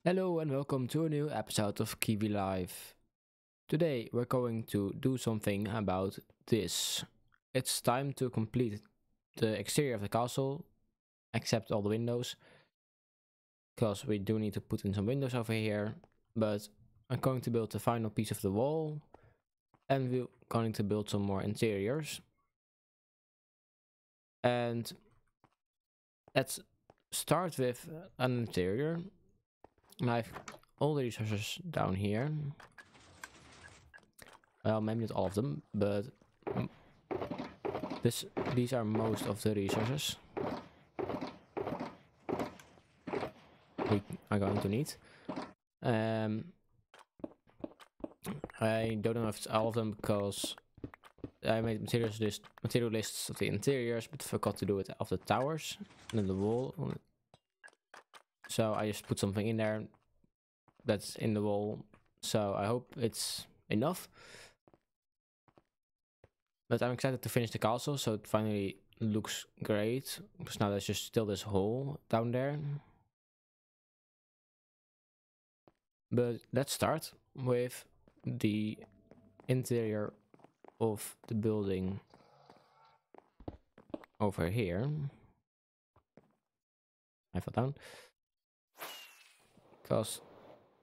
Hello and welcome to a new episode of KiwiLife. Today we're going to do something about this. It's time to complete the exterior of the castle, except all the windows, because we do need to put in some windows over here. But I'm going to build the final piece of the wall, and we're going to build some more interiors. And let's start with an interior. I have all the resources down here. Well, maybe not all of them, but these are most of the resources we are going to need. I don't know if it's all of them because I made material lists of the interiors, but forgot to do it of the towers and then the wall. So I just put something in there that's in the wall. So I hope it's enough. But I'm excited to finish the castle, so it finally looks great. Because now there's just still this hole down there. But let's start with the interior of the building over here. I fell down. Because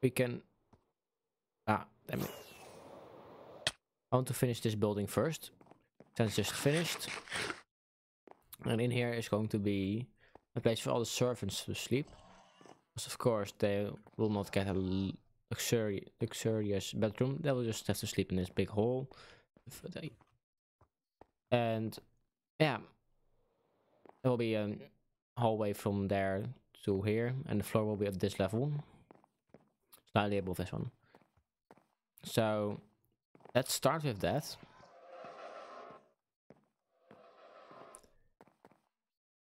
we can... damn it. I want to finish this building first. Since it's just finished. And in here is going to be a place for all the servants to sleep. Because of course they will not get a luxurious bedroom. They will just have to sleep in this big hall. And yeah, there will be a hallway from there to here. And the floor will be at this level. Slightly above this one. So let's start with that.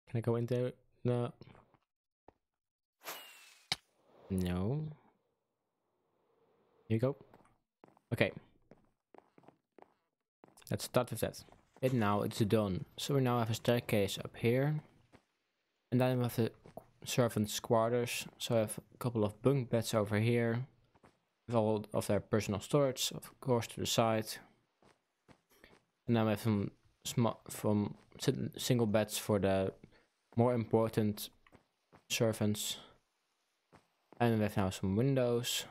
Can I go in there? No. No. Here you go. Okay. Let's start with that. And now it's done. So we now have a staircase up here. And then we have the servants' quarters. So I have a couple of bunk beds over here. With all of their personal storage, of course, to the side. And then we have some single beds for the more important servants. And we have now some windows.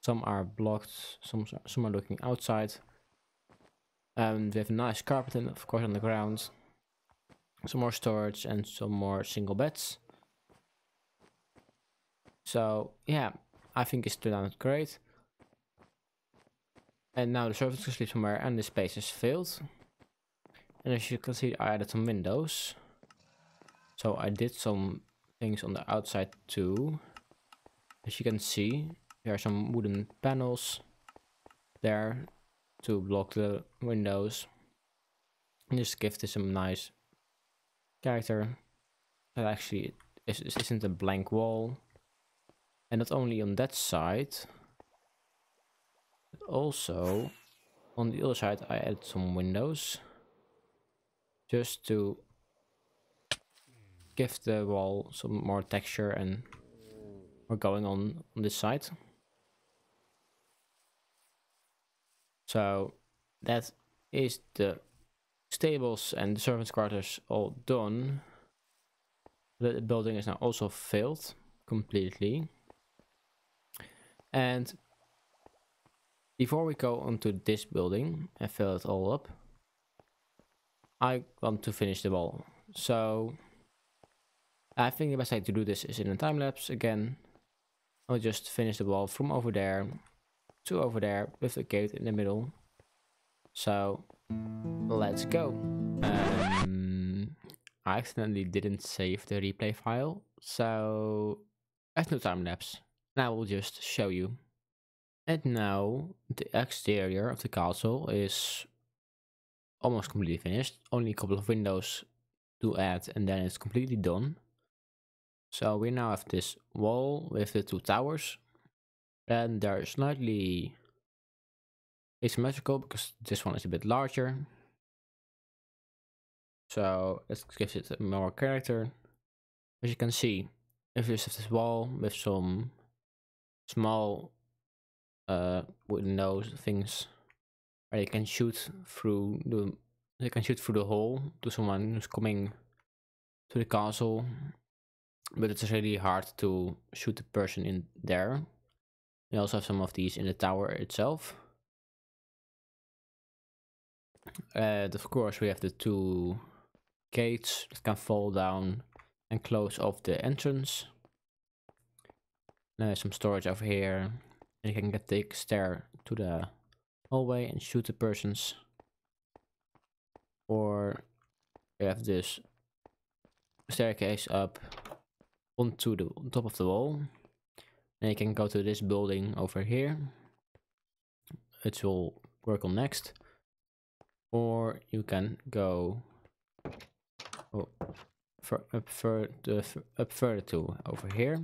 Some are blocked, some are looking outside. And we have a nice carpet, and of course on the ground. Some more storage and some more single beds. So yeah, I think it's turned out great. And now the servants can sleep somewhere, and the space is filled. And as you can see, I added some windows. So I did some things on the outside too. As you can see, there are some wooden panels there to block the windows. And just give this some nice character. That actually isn't a blank wall. And not only on that side, but also on the other side I added some windows. Just to give the wall some more texture and more going on this side. So that is the stables and the servants' quarters all done. The building is now also filled completely. And before we go onto this building and fill it all up, I want to finish the wall. So I think the best way to do this is in a time lapse again. I'll just finish the wall from over there to over there with a gate in the middle. So let's go. I accidentally didn't save the replay file, so I have no time lapse. And I will just show you. And now the exterior of the castle is almost completely finished. Only a couple of windows to add and then it's completely done. So we now have this wall with the two towers. And they're slightly asymmetrical because this one is a bit larger. So this gives it more character. As you can see, if you just have this wall with some small wooden nose things where you can shoot through the hole to someone who's coming to the castle, but it's really hard to shoot the person in there. We also have some of these in the tower itself. And of course we have the 2 gates that can fall down and close off the entrance. There's some storage over here, and you can take a stair to the hallway and shoot the persons. Or you have this staircase up onto the top of the wall, and you can go to this building over here, which will work on next. Or you can go up further to over here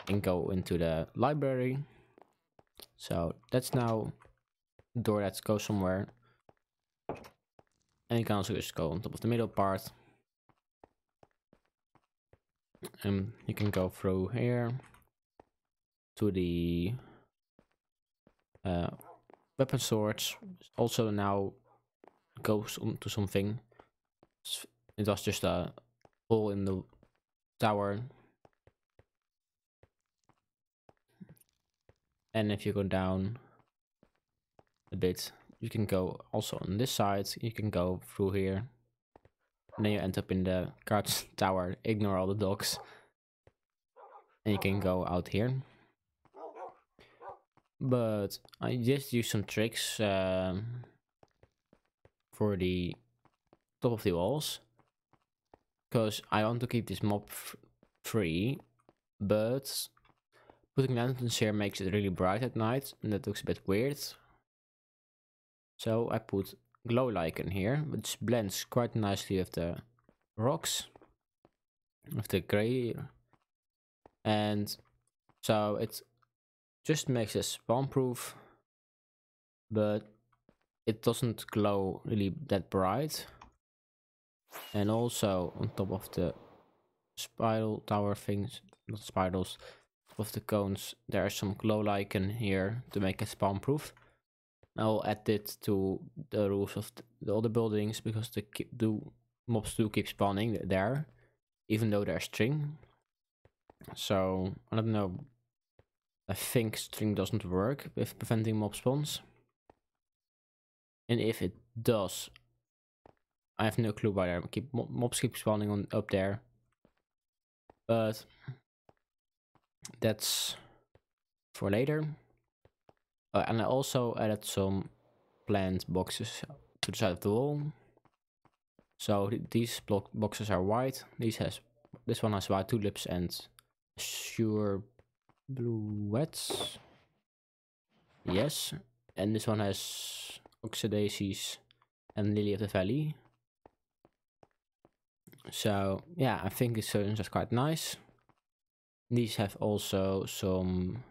and go into the library. So that's now a door that goes somewhere. And you can also just go on top of the middle part. And you can go through here to the weapon swords. Also now goes onto something. It was just a hole in the tower. And if you go down a bit, you can go also on this side. You can go through here. And then you end up in the guard's tower. Ignore all the dogs. And you can go out here. But I just use some tricks for the top of the walls. Because I want to keep this mob free. But putting lanterns here makes it really bright at night. And that looks a bit weird. So I put glow lichen here, which blends quite nicely with the rocks, with the gray, and so it just makes it spawn proof, but it doesn't glow really that bright. And also on top of the spiral tower things, not spirals, of the cones, there is some glow lichen here to make it spawn proof. I'll add it to the roofs of the other buildings because the mobs do keep spawning there, even though they're string. So I don't know. I think string doesn't work with preventing mob spawns, and if it does, I have no clue why mobs keep spawning on up there. But that's for later. And I also added some plant boxes to the side of the wall. So these boxes are white. This one has white tulips and sure bluets. Yes. And this one has oxydaisies and lily of the valley. So yeah, I think these stones are quite nice. These have also some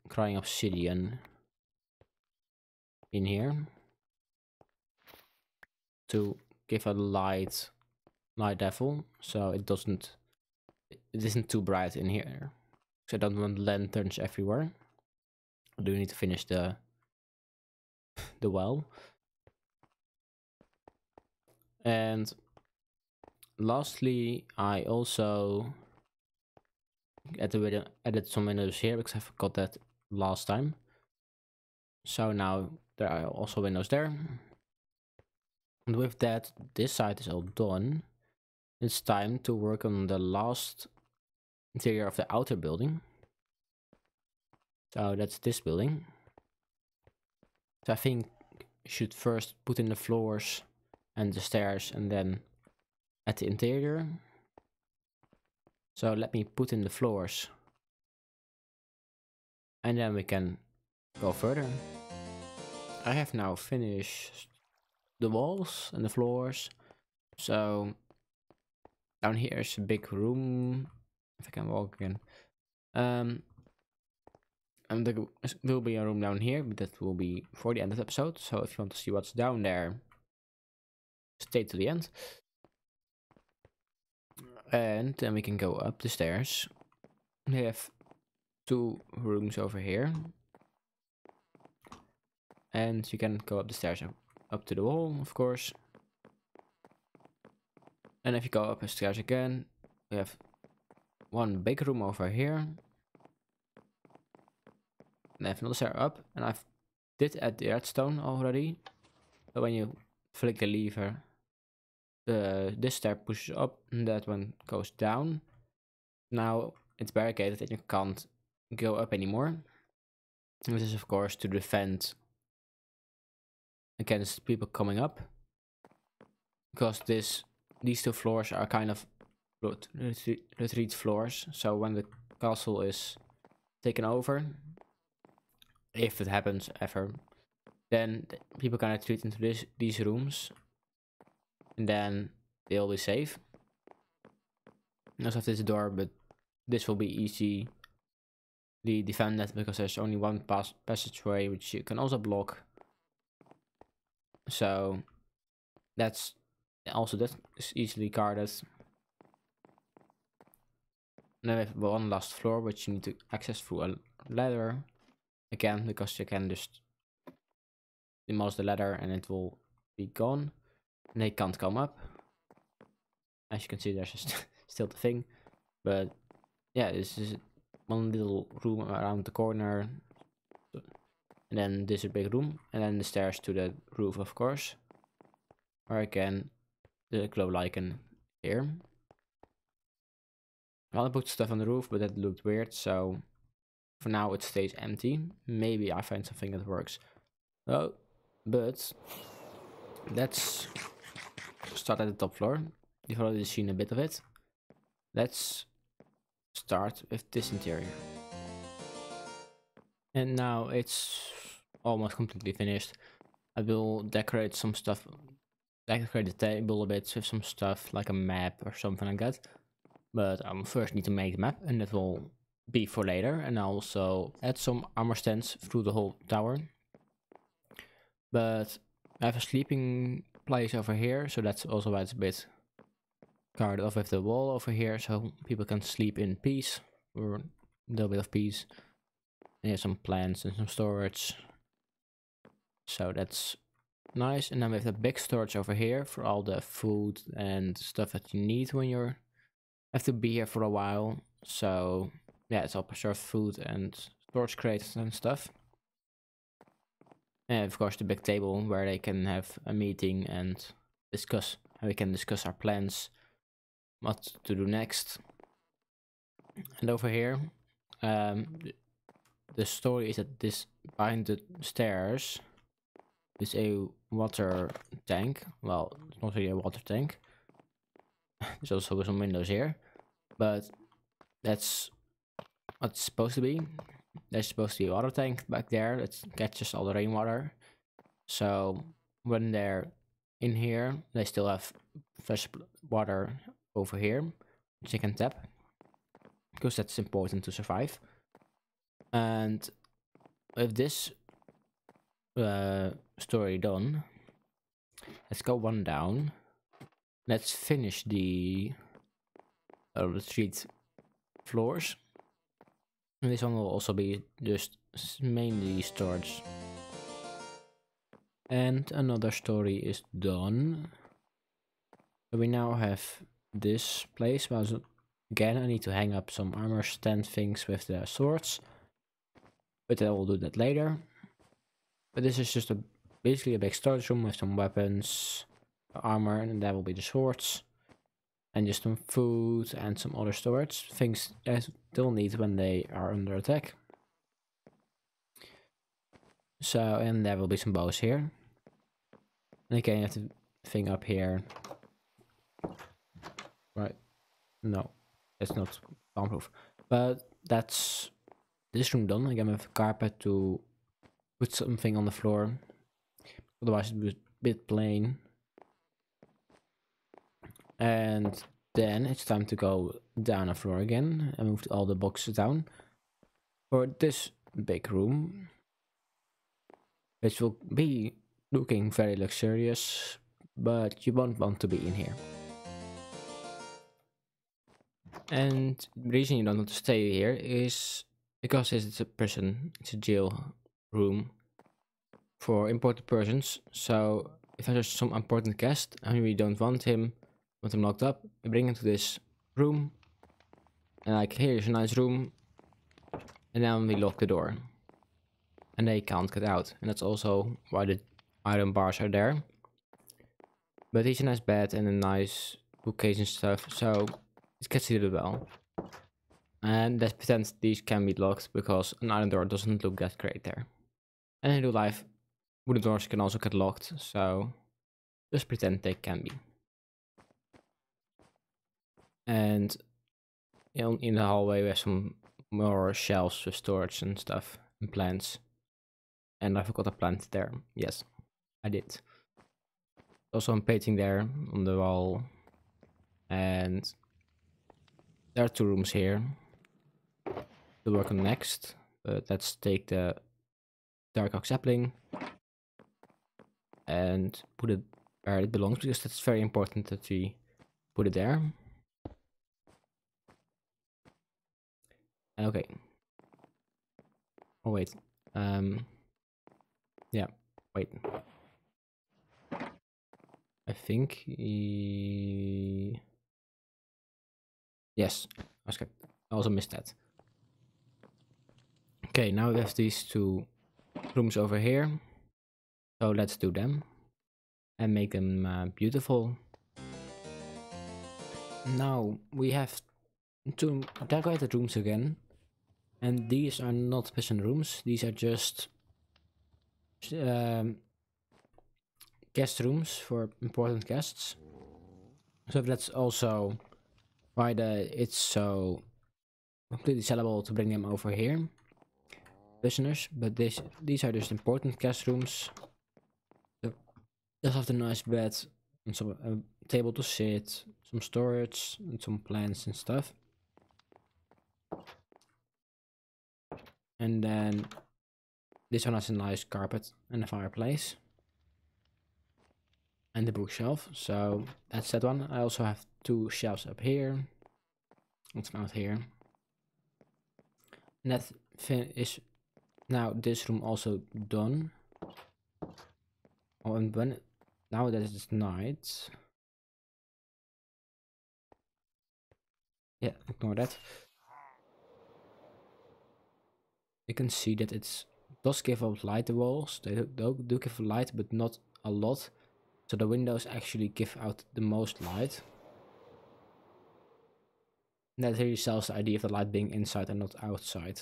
crying obsidian in here to give a light level, so it isn't too bright in here. So I don't want lanterns everywhere. I do need to finish the well. And lastly, I also added some windows here because I forgot that last time. So now there are also windows there. And with that, this side is all done. It's time to work on the last interior of the outer building. So that's this building. So I think you should first put in the floors and the stairs and then at the interior. So let me put in the floors. And then we can go further. I have now finished the walls and the floors. So down here is a big room. If I can walk again. And there will be a room down here, but that will be for the end of the episode. So if you want to see what's down there, stay to the end. And then we can go up the stairs. We have 2 rooms over here. And you can go up the stairs up to the wall, of course. And if you go up the stairs again, we have 1 big room over here. And I have another stair up, and I've did add the redstone already. So when you flick the lever, this stair pushes up, and that one goes down. Now it's barricaded and you can't go up anymore. This is of course to defend against people coming up, because these 2 floors are kind of retreat floors. So when the castle is taken over, if it happens ever, then people can retreat into these rooms, and then they'll be safe. I also have this door, but this will be easily defended because there's only 1 passageway, which you can also block. So that is easily guarded. And then we have 1 last floor, which you need to access through a ladder. Again, because you can just demolish the ladder and it will be gone. And they can't come up. As you can see, there's still the thing. But yeah, this is 1 little room around the corner. And then this is a big room. And then the stairs to the roof, of course. Or again, the glow icon here. I want to put stuff on the roof, but that looked weird. So for now it stays empty. Maybe I find something that works. Oh, but let's start at the top floor. You've already seen a bit of it. Let's start with this interior. And now it's almost completely finished. I will decorate some stuff, decorate the table a bit with some stuff like a map or something like that. But I first need to make the map, and that will be for later. And I'll also add some armor stands through the whole tower. But I have a sleeping place over here, so that's also why it's a bit guarded off with the wall over here, so people can sleep in peace, or a little bit of peace. And here's some plants and some storage. So that's nice. And then we have the big storage over here for all the food and stuff that you need when you have to be here for a while. So yeah, it's all preserved food and storage crates and stuff. And of course the big table where they can have a meeting and discuss, how we can discuss our plans, what to do next. And over here, the story is that this behind the stairs is a water tank. Well, it's not really a water tank. There's also some windows here, but that's what it's supposed to be. There's supposed to be a water tank back there that catches all the rainwater. So when they're in here, they still have fresh water over here, which they can tap, because that's important to survive. And with this story done, let's go 1 down. Let's finish the retreat floors. And this one will also be just mainly storage. And another story is done. So we now have this place. Well, again, I need to hang up some armor stand things with the swords, but I will do that later. But this is just basically a big storage room with some weapons, armor, and that will be the swords, and just some food and some other storage things that they'll need when they are under attack. So, and there will be some bows here. And again, you have the thing up here. Right? No, it's not soundproof. But that's this room done. Again, with carpet to put something on the floor. Otherwise, it would be a bit plain. And then it's time to go down the floor again and move all the boxes down for this big room, which will be looking very luxurious, but you won't want to be in here. And the reason you don't want to stay here is because it's a prison, it's a jail room for important persons. So if there's some important guest and we don't want him locked up, we bring him to this room. And like, here's a nice room. And then we lock the door. And they can't get out. And that's also why the iron bars are there. But he's a nice bed and a nice bookcase and stuff. So it gets really well. And let's pretend these can be locked because an iron door doesn't look that great there. And in real life, wooden doors can also get locked, so just pretend they can be. And in the hallway we have some more shelves with storage and stuff and plants. And I forgot a plant there. Yes, I did. Also a painting there on the wall. And there are 2 rooms here to work on next. But let's take the dark oak sapling and put it where it belongs, because that's very important that we put it there. Okay. Oh wait. Yeah. Wait. I think yes. Okay. I also missed that. Okay, now we have these 2 rooms over here. So let's do them and make them beautiful. Now we have 2 decorated rooms again. And these are not prison rooms. These are just guest rooms for important guests. So that's also why it's so completely sellable to bring them over here. Prisoners, but these are just important guest rooms. So just have the nice bed and some table to sit, some storage and some plants and stuff. And then this one has a nice carpet and a fireplace. And the bookshelf, so that's that one. I also have 2 shelves up here. What's out here? And that is now this room also done. Oh, and when now that it's night. Yeah, ignore that. You can see that it does give out light, the walls. They do give light, but not a lot. So the windows actually give out the most light. And that really sells the idea of the light being inside and not outside.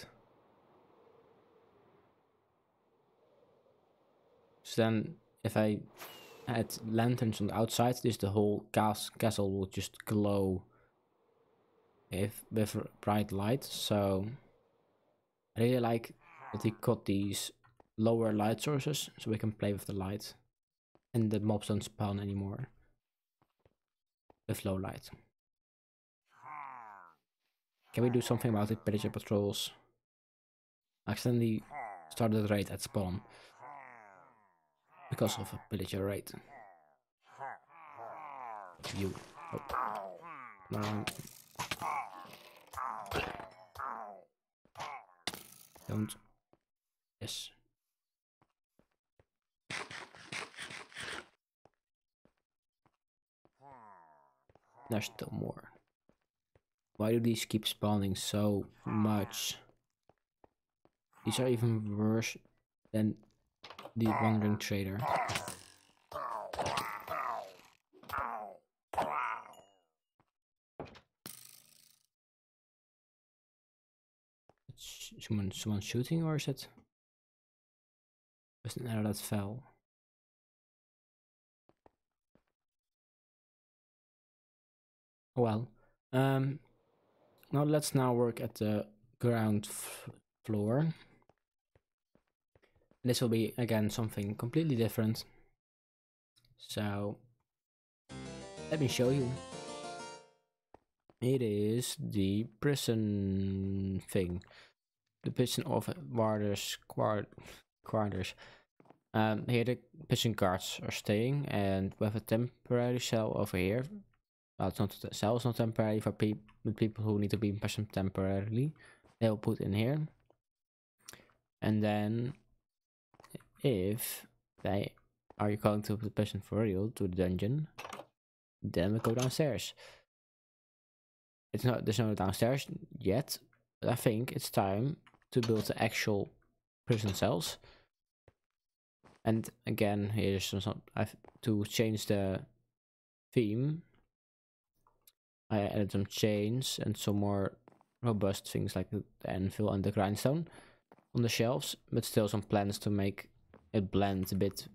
So then if I add lanterns on the outside, the whole castle will just glow with bright light. So I really like that we got these lower light sources so we can play with the light. And the mobs don't spawn anymore with low light. Can we do something about the pillager patrols? I accidentally started a raid at spawn because of a pillager raid. You. Oh. No. Don't. Yes. There's still more. Why do these keep spawning so much? These are even worse than the wandering trader. Someone shooting, or is it? Was an arrow that fell? Well, now let's work at the ground floor. This will be again something completely different. So let me show you. It is the prison thing. The prison of warders quarters. Here the prison guards are staying, and we have a temporary cell over here. well, it's not the cells not temporary for people who need to be imprisoned temporarily. They'll put in here. And then if they are going to the prison for real, to the dungeon, then we go downstairs. There's no downstairs yet, but I think it's time to build the actual prison cells. And again, here's some to change the theme. I added some chains and some more robust things like the anvil and the grindstone on the shelves, but still some plans to make it blend a bit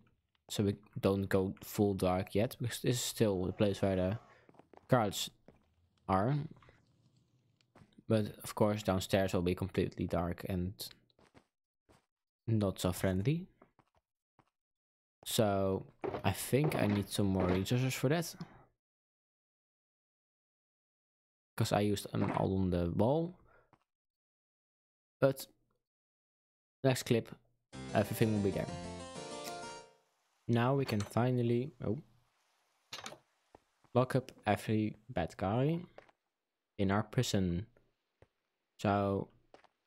so we don't go full dark yet, because this is still the place where the guards are. But of course downstairs will be completely dark and not so friendly. So I think I need some more resources for that, because I used them all on the wall. But next clip, everything will be there. Now we can finally lock up every bad guy in our prison. So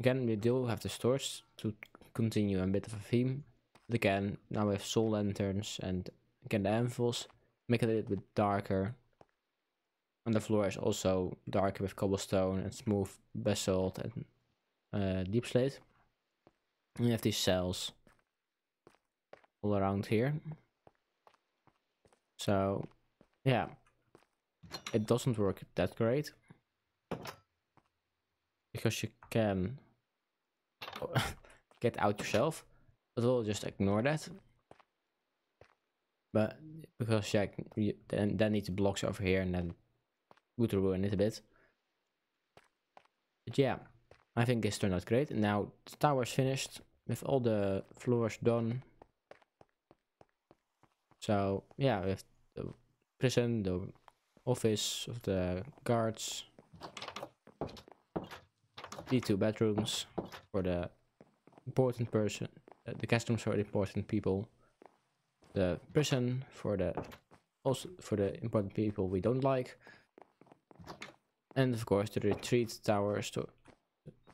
again, we do have the stores to continue a bit of a theme. But again, now we have soul lanterns and again the anvils, make it a little bit darker. And the floor is also darker with cobblestone and smooth basalt and deep slate. And we have these cells all around here. So yeah, it doesn't work that great, because you can get out yourself, but we'll just ignore that. But because you then need the blocks over here, and then would ruin it a bit. But yeah, I think this turned out great. And now the tower is finished with all the floors done. So yeah, we have the prison, the office of the guards, the 2 bedrooms for the important person, the guest rooms for the important people, the prison for the important people we don't like, and of course the retreat towers,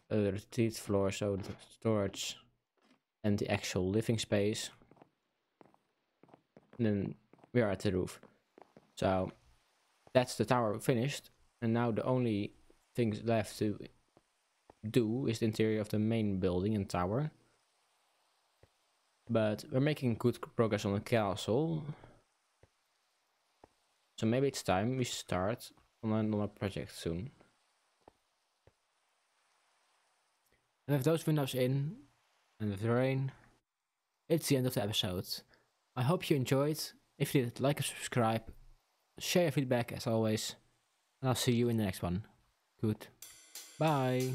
the retreat floor, so the storage and the actual living space. And then we are at the roof. So that's the tower finished, and now the only things left to do is the interior of the main building and tower. But we're making good progress on the castle, so maybe it's time we start on another project soon. And with those windows in and with the rain, it's the end of the episode. I hope you enjoyed. If you did, like and subscribe, share your feedback as always, and I'll see you in the next one. Goodbye.